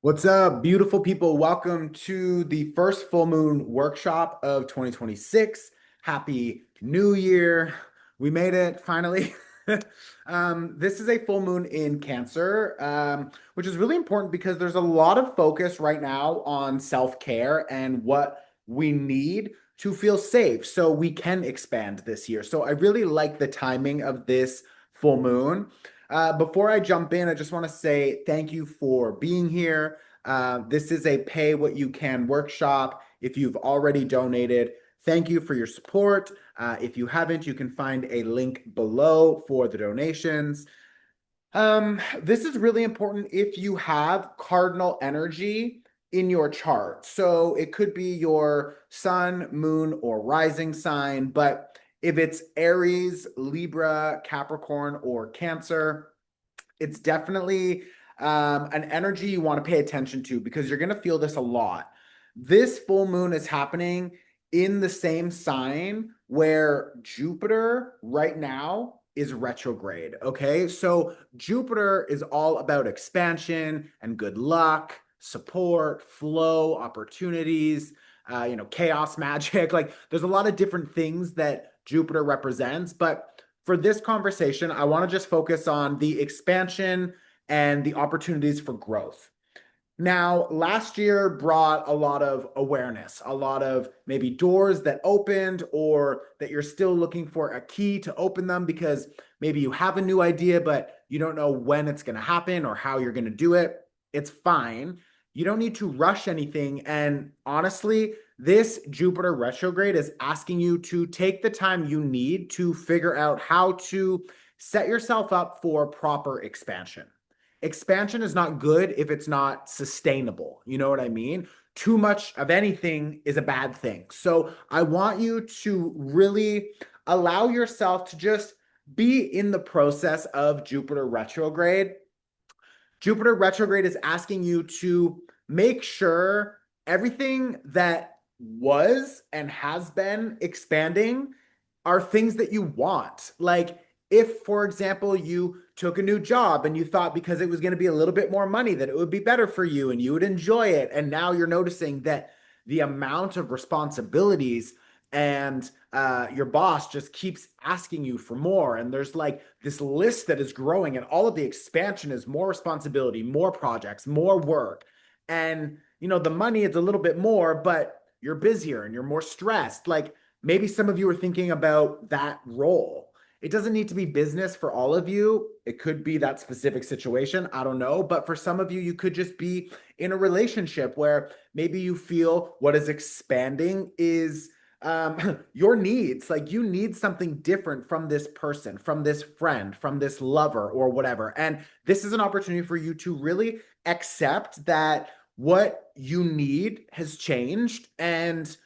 What's up, beautiful people? Welcome to the first full moon workshop of 2026. Happy New Year. We made it finally. This is a full moon in Cancer, which is really important because there's a lot of focus right now on self-care and what we need to feel safe so we can expand this year. So I really like the timing of this full moon. Before I jump in, I just want to say thank you for being here. This is a pay what you can workshop. If you've already donated, thank you for your support. If you haven't, you can find a link below for the donations. This is really important if you have cardinal energy in your chart. So it could be your sun, moon, or rising sign, but if it's Aries, Libra, Capricorn, or Cancer, it's definitely an energy you want to pay attention to because you're going to feel this a lot. This full moon is happening in the same sign where Jupiter right now is retrograde. Okay. So Jupiter is all about expansion and good luck, support, flow, opportunities, chaos magic. Like there's a lot of different things that Jupiter represents. But for this conversation, I want to just focus on the expansion and the opportunities for growth. Now, last year brought a lot of awareness, a lot of maybe doors that opened or that you're still looking for a key to open them because maybe you have a new idea, but you don't know when it's going to happen or how you're going to do it. It's fine. You don't need to rush anything. And honestly, this Jupiter retrograde is asking you to take the time you need to figure out how to set yourself up for proper expansion. Expansion is not good if it's not sustainable. You know what I mean? Too much of anything is a bad thing. So I want you to really allow yourself to just be in the process of Jupiter retrograde. Jupiter retrograde is asking you to make sure everything that was and has been expanding are things that you want. Like if, for example, you took a new job and you thought because it was going to be a little bit more money that it would be better for you and you would enjoy it. And now you're noticing that the amount of responsibilities and your boss just keeps asking you for more. And there's like this list that is growing, and all of the expansion is more responsibility, more projects, more work. And, the money is a little bit more, but you're busier and you're more stressed. Like maybe some of you are thinking about that role. It doesn't need to be business for all of you. It could be that specific situation. I don't know. But for some of you, you could just be in a relationship where maybe you feel what is expanding is your needs. Like you need something different from this person, from this friend, from this lover, or whatever. And this is an opportunity for you to really accept that what you need has changed, and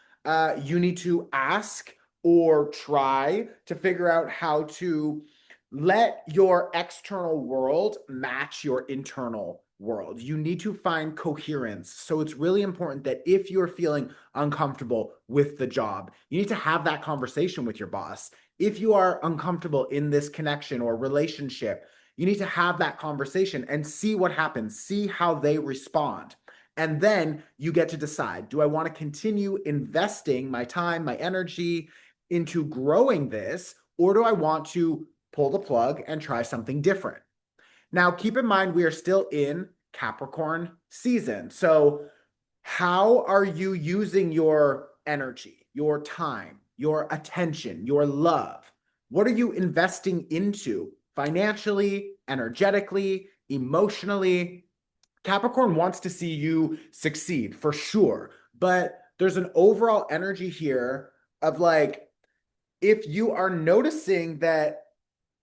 you need to ask or try to figure out how to let your external world match your internal world. You need to find coherence. So it's really important that if you're feeling uncomfortable with the job, you need to have that conversation with your boss. If you are uncomfortable in this connection or relationship, you need to have that conversation and see what happens, see how they respond. And then you get to decide, do I want to continue investing my time, my energy into growing this, or do I want to pull the plug and try something different? Now, keep in mind, we are still in Capricorn season. So, how are you using your energy, your time, your attention, your love? What are you investing into financially, energetically, emotionally? Capricorn wants to see you succeed for sure, but there's an overall energy here of like, if you are noticing that,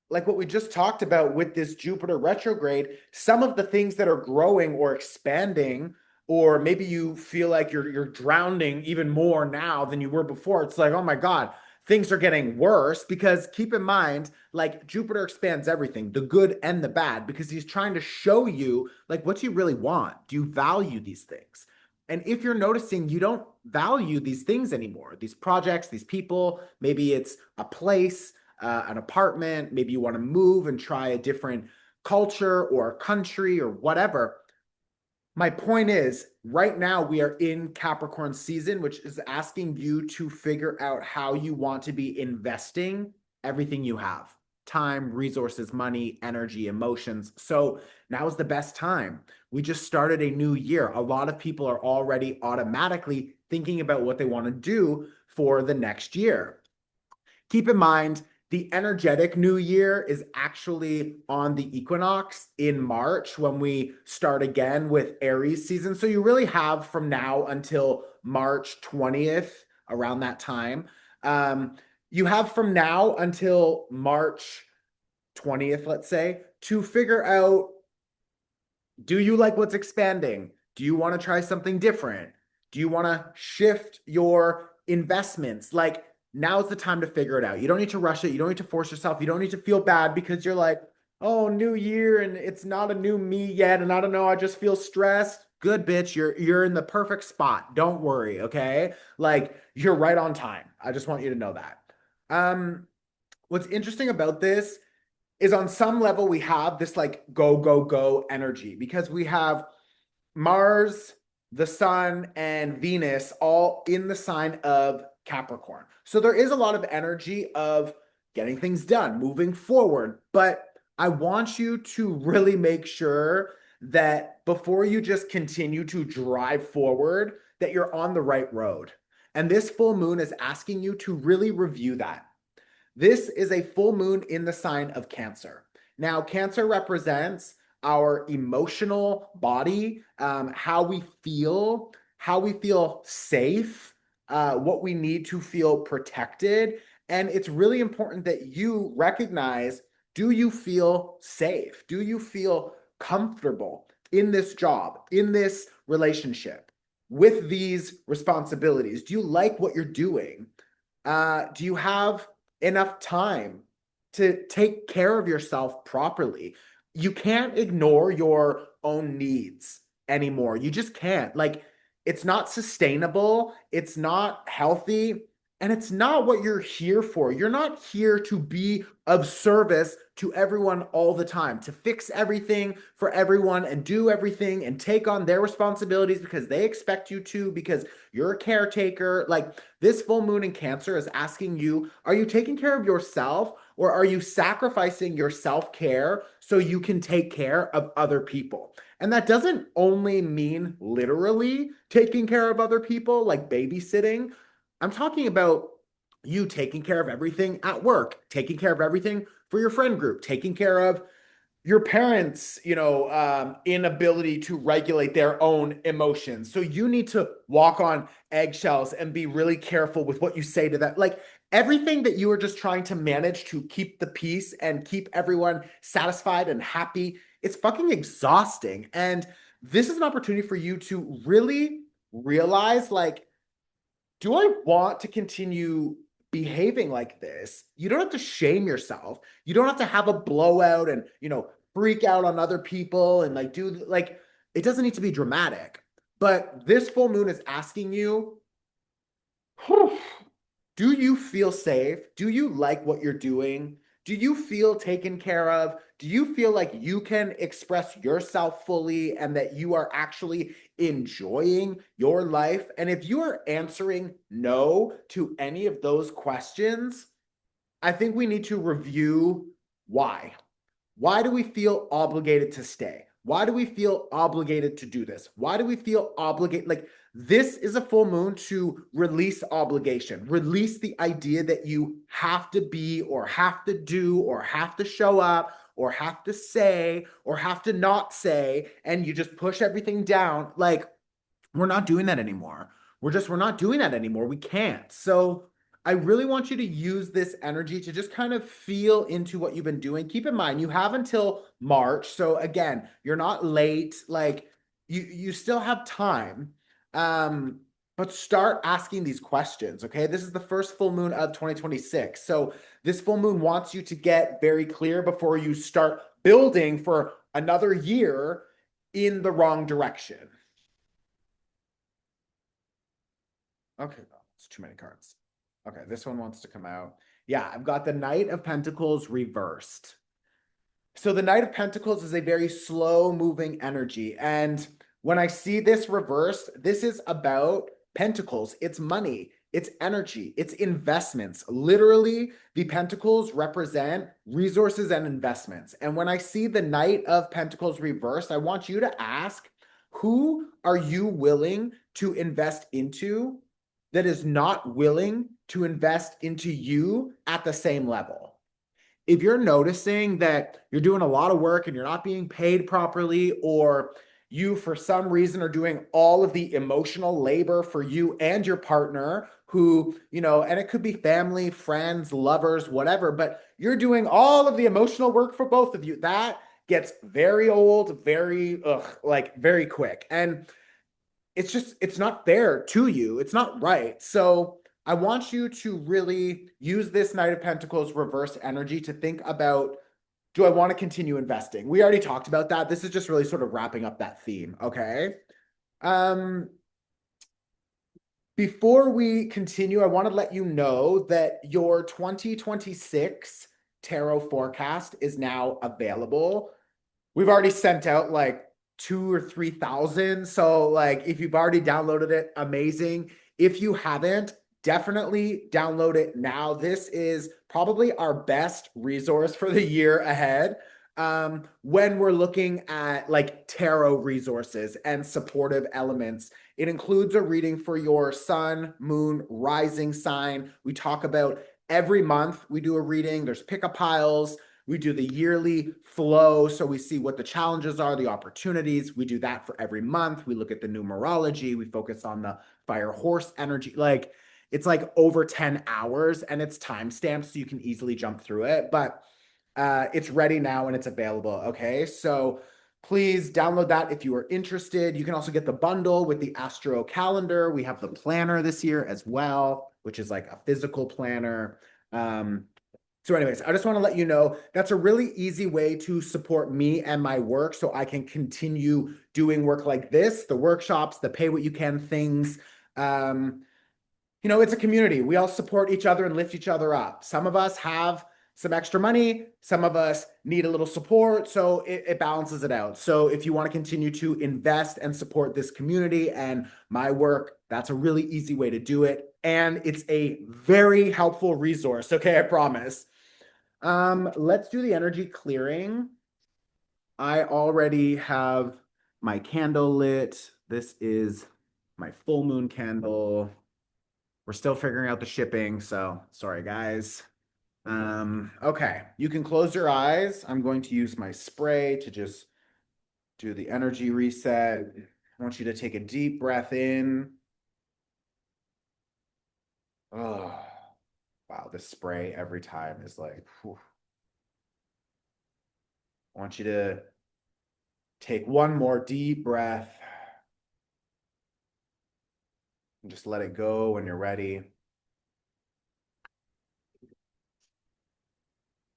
like what we just talked about with this Jupiter retrograde, some of the things that are growing or expanding, or maybe you feel like you're drowning even more now than you were before. It's like, oh my God, things are getting worse. Because keep in mind, like Jupiter expands everything, the good and the bad, because he's trying to show you like what you really want. Do you value these things? And if you're noticing you don't value these things anymore, these projects, these people, maybe it's a place, an apartment, maybe you want to move and try a different culture or country or whatever, My point is, right now we are in Capricorn season, which is asking you to figure out how you want to be investing everything you have: time, resources, money, energy, emotions. So now is the best time. We just started a new year. A lot of people are already automatically thinking about what they want to do for the next year. Keep in mind, the energetic new year is actually on the equinox in March when we start again with Aries season. So you really have from now until March 20th, around that time. You have from now until March 20th, let's say, to figure out, do you like what's expanding? Do you want to try something different? Do you want to shift your investments? Like, now's the time to figure it out. You don't need to rush it. You don't need to force yourself. You don't need to feel bad because you're like, oh, new year and it's not a new me yet. And I don't know, I just feel stressed. Good, bitch. You're in the perfect spot. Don't worry, okay? Like, you're right on time. I just want you to know that. What's interesting about this is, on some level we have this like go go go energy because we have Mars, the sun, and Venus all in the sign of Capricorn. So there is a lot of energy of getting things done, moving forward. But I want you to really make sure that before you just continue to drive forward, that you're on the right road. And this full moon is asking you to really review that. This is a full moon in the sign of Cancer. Now, Cancer represents our emotional body, how we feel safe, what we need to feel protected. And it's really important that you recognize, do you feel safe? Do you feel comfortable in this job, in this relationship, with these responsibilities? Do you like what you're doing? Do you have enough time to take care of yourself properly? You can't ignore your own needs anymore. You just can't. Like, it's not sustainable, it's not healthy, and it's not what you're here for. You're not here to be of service to everyone all the time, to fix everything for everyone and do everything and take on their responsibilities because they expect you to, because you're a caretaker. Like, this full moon in Cancer is asking you, are you taking care of yourself, or are you sacrificing your self-care so you can take care of other people? And that doesn't only mean literally taking care of other people, like babysitting. I'm talking about you taking care of everything at work, taking care of everything for your friend group, taking care of your parents, inability to regulate their own emotions. So you need to walk on eggshells and be really careful with what you say to them. Like, everything that you are just trying to manage to keep the peace and keep everyone satisfied and happy, it's fucking exhausting. And this is an opportunity for you to really realize, like, do I want to continue behaving like this? You don't have to shame yourself. You don't have to have a blowout and, freak out on other people and like do like, it doesn't need to be dramatic. But this full moon is asking you, do you feel safe? Do you like what you're doing? Do you feel taken care of? Do you feel like you can express yourself fully and that you are actually enjoying your life? And if you are answering no to any of those questions, I think we need to review why. Why do we feel obligated to stay? Why do we feel obligated to do this? Why do we feel obligated? Like, this is a full moon to release obligation, release the idea that you have to be or have to do or have to show up or have to say or have to not say, and you just push everything down. Like, we're not doing that anymore. We're not doing that anymore. We can't. So I really want you to use this energy to just kind of feel into what you've been doing. Keep in mind, you have until March. So again, you're not late. Like, you still have time. But start asking these questions, okay? This is the first full moon of 2026. So this full moon wants you to get very clear before you start building for another year in the wrong direction. Okay, it's too many cards. Okay, this one wants to come out. Yeah, I've got the Knight of Pentacles reversed. So the Knight of Pentacles is a very slow moving energy. And When I see this reversed, this is about pentacles. It's money, it's energy, it's investments. Literally, the pentacles represent resources and investments. And when I see the Knight of Pentacles reversed, I want you to ask, who are you willing to invest into that is not willing to invest into you at the same level? If you're noticing that you're doing a lot of work and you're not being paid properly, or you for some reason are doing all of the emotional labor for you and your partner, who, and it could be family, friends, lovers, whatever, but you're doing all of the emotional work for both of you, that gets very old, very, like very quick. And it's not fair to you. It's not right. So I want you to really use this Knight of Pentacles reverse energy to think about, do I want to continue investing? We already talked about that. This is just really sort of wrapping up that theme. Okay. Um, Before we continue, I want to let you know that your 2026 tarot forecast is now available. We've already sent out like 2 or 3 thousand. So like if you've already downloaded it, amazing. If you haven't, definitely download it now. This is probably our best resource for the year ahead. When we're looking at like tarot resources and supportive elements, it includes a reading for your sun, moon, rising sign. We talk about every month we do a reading. There's pick a piles. We do the yearly flow, so we see what the challenges are, the opportunities. We do that for every month. We look at the numerology. We focus on the fire horse energy. Like, it's like over 10 hours and it's time stamped, so you can easily jump through it. But it's ready now and it's available. Okay, so please download that if you are interested. You can also get the bundle with the Astro calendar. We have the planner this year as well, which is like a physical planner. So anyways, I just want to let you know that's a really easy way to support me and my work so I can continue doing work like this, the workshops, the pay what you can things. It's a community. We all support each other and lift each other up. Some of us have some extra money. Some of us need a little support. So it balances it out. So if you want to continue to invest and support this community and my work, that's a really easy way to do it. And it's a very helpful resource. Okay, I promise. Let's do the energy clearing. I already have my candle lit. This is my full moon candle. We're still figuring out the shipping, so sorry, guys. Okay, you can close your eyes. I'm going to use my spray to just do the energy reset. I want you to take a deep breath in. Oh, wow, this spray every time is like, whew. I want you to take one more deep breath and just let it go when you're ready.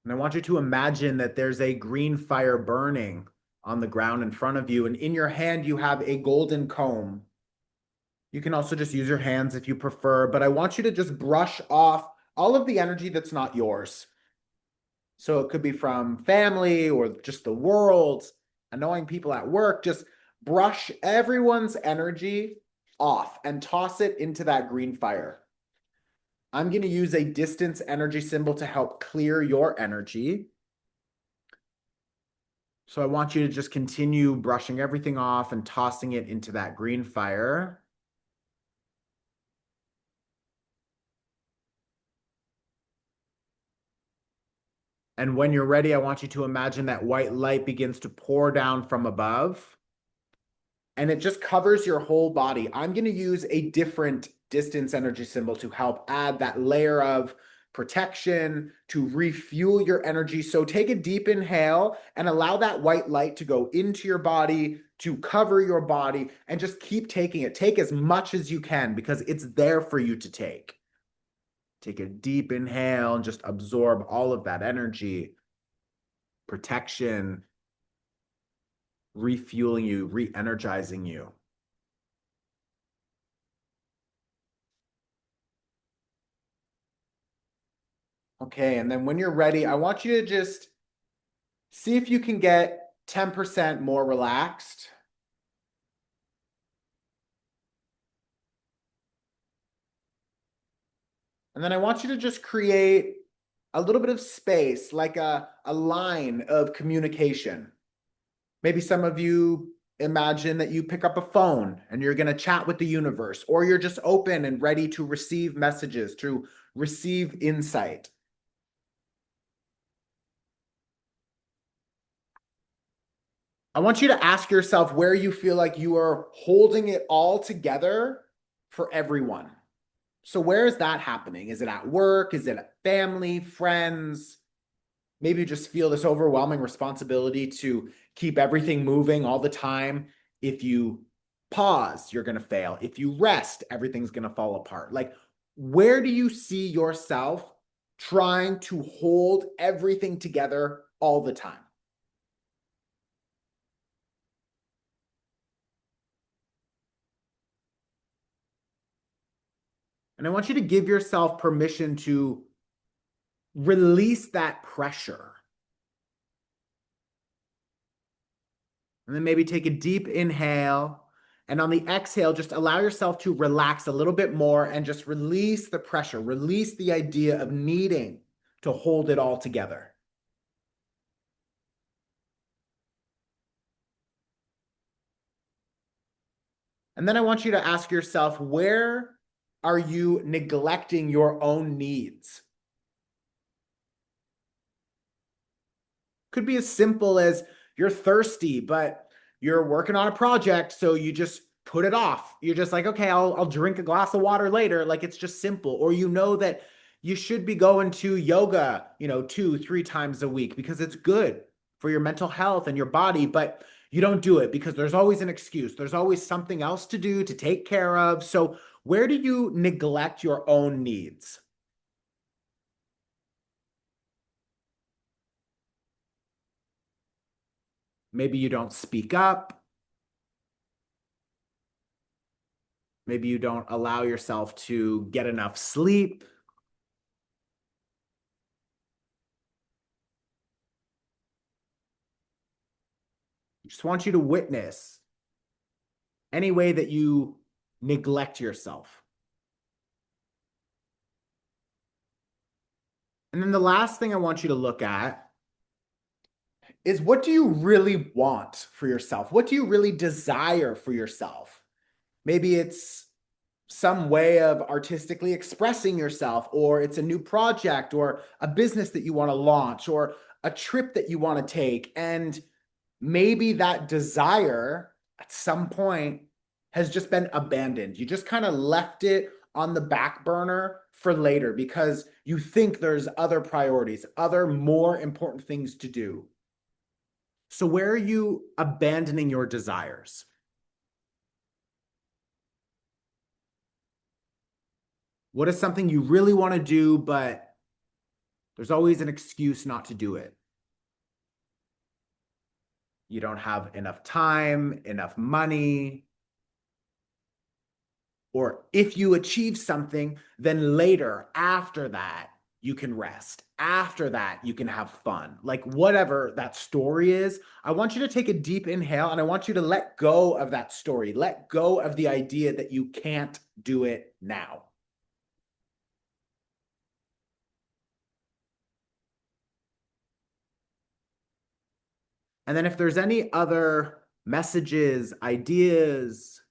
And I want you to imagine that there's a green fire burning on the ground in front of you, and in your hand you have a golden comb. You can also just use your hands if you prefer, but I want you to just brush off all of the energy that's not yours. So it could be from family or just the world, annoying people at work. Just brush everyone's energy off and toss it into that green fire. I'm going to use a distance energy symbol to help clear your energy. So I want you to just continue brushing everything off and tossing it into that green fire. And when you're ready, I want you to imagine that white light begins to pour down from above. And it just covers your whole body. I'm going to use a different distance energy symbol to help add that layer of protection, to refuel your energy. So take a deep inhale and allow that white light to go into your body, to cover your body, and just keep taking it. Take as much as you can because it's there for you to take. Take a deep inhale and just absorb all of that energy, protection, refueling you, re-energizing you. Okay, and then when you're ready, I want you to just see if you can get 10% more relaxed. And then I want you to just create a little bit of space, like a line of communication. Maybe some of you imagine that you pick up a phone and you're going to chat with the universe, or you're just open and ready to receive messages, to receive insight. I want you to ask yourself where you feel like you are holding it all together for everyone. So, where is that happening? Is it at work? Is it at family, friends? Maybe you just feel this overwhelming responsibility to keep everything moving all the time. If you pause, you're going to fail. If you rest, everything's going to fall apart. Like, where do you see yourself trying to hold everything together all the time? And I want you to give yourself permission to release that pressure. And then maybe take a deep inhale. And on the exhale, just allow yourself to relax a little bit more and just release the pressure, release the idea of needing to hold it all together. And then I want you to ask yourself, where are you neglecting your own needs? Could be as simple as you're thirsty, but you're working on a project, so you just put it off. You're just like, okay, I'll drink a glass of water later. Like it's just simple. Or you know that you should be going to yoga, 2, 3 times a week because it's good for your mental health and your body, but you don't do it because there's always an excuse. There's always something else to do, to take care of. So where do you neglect your own needs? Maybe you don't speak up. Maybe you don't allow yourself to get enough sleep. I just want you to witness any way that you neglect yourself. And then the last thing I want you to look at is, what do you really want for yourself? What do you really desire for yourself? Maybe it's some way of artistically expressing yourself, or it's a new project, or a business that you want to launch, or a trip that you want to take. And maybe that desire at some point has just been abandoned. You just kind of left it on the back burner for later because you think there's other priorities, other more important things to do. So, where are you abandoning your desires? What is something you really want to do, but there's always an excuse not to do it? You don't have enough time, enough money. Or if you achieve something, then later, after that, you can rest. After that, you can have fun. Like whatever that story is, I want you to take a deep inhale and I want you to let go of that story. Let go of the idea that you can't do it now. And then if there's any other messages, ideas,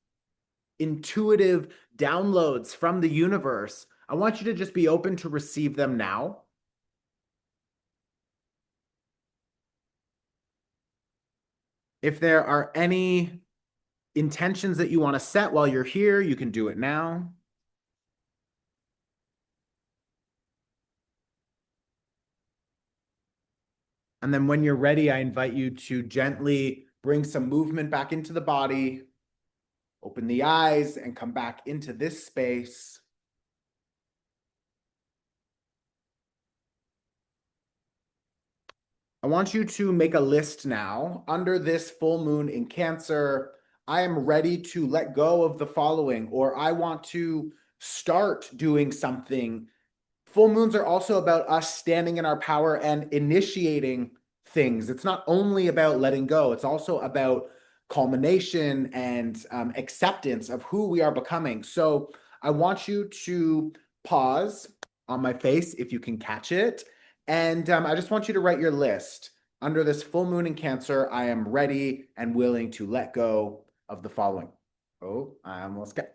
intuitive downloads from the universe, I want you to just be open to receive them now. If there are any intentions that you want to set while you're here, you can do it now. And then when you're ready, I invite you to gently bring some movement back into the body, open the eyes, and come back into this space. I want you to make a list now. Under this full moon in Cancer, I am ready to let go of the following, or I want to start doing something. Full moons are also about us standing in our power and initiating things. It's not only about letting go, it's also about culmination and acceptance of who we are becoming. So I want you to pause on my face if you can catch it. And I just want you to write your list. Under this full moon in Cancer, I am ready and willing to let go of the following. Oh, I almost got.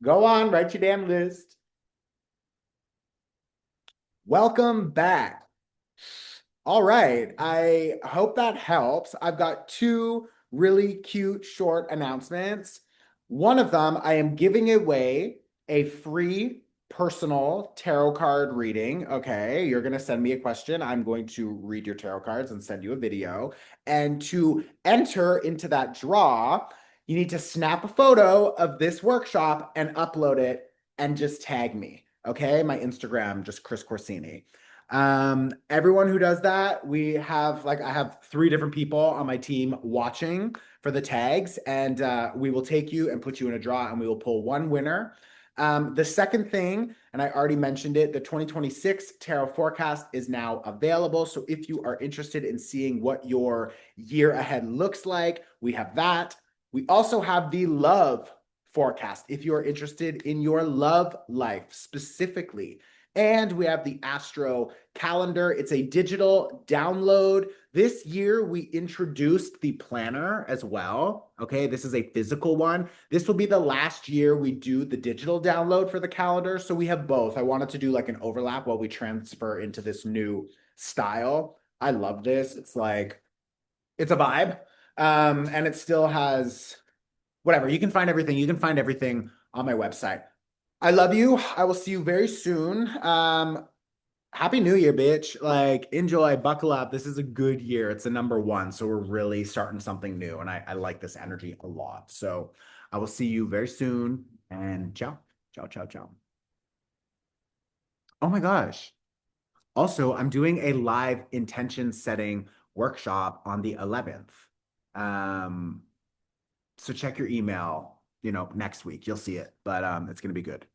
Go on, write your damn list. Welcome back. All right. I hope that helps. I've got two really cute short announcements. One of them, I am giving away a free personal tarot card reading. Okay. You're going to send me a question. I'm going to read your tarot cards and send you a video. And to enter into that draw, you need to snap a photo of this workshop and upload it and just tag me. Okay. My Instagram, just Chris Corsini. Everyone who does that, we have like I have three different people on my team watching for the tags, and we will take you and put you in a draw, and we will pull one winner. The second thing, and I already mentioned it, the 2026 tarot forecast is now available. So if you are interested in seeing what your year ahead looks like, we have that. We also have the love forecast if you are interested in your love life specifically. And we have the Astro calendar. It's a digital download. This year, we introduced the planner as well. Okay, this is a physical one. This will be the last year we do the digital download for the calendar. So we have both. I wanted to do like an overlap while we transfer into this new style. I love this. It's like, it's a vibe. And it still has whatever. You can find everything. You can find everything on my website. I love you. I will see you very soon. Happy New Year, bitch. Like, enjoy, buckle up. This is a good year. It's a number one. So we're really starting something new. And I like this energy a lot. So I will see you very soon. And ciao. Ciao, ciao, ciao. Oh my gosh. Also, I'm doing a live intention setting workshop on the 11th. Um, so check your email, next week. You'll see it, but it's gonna be good.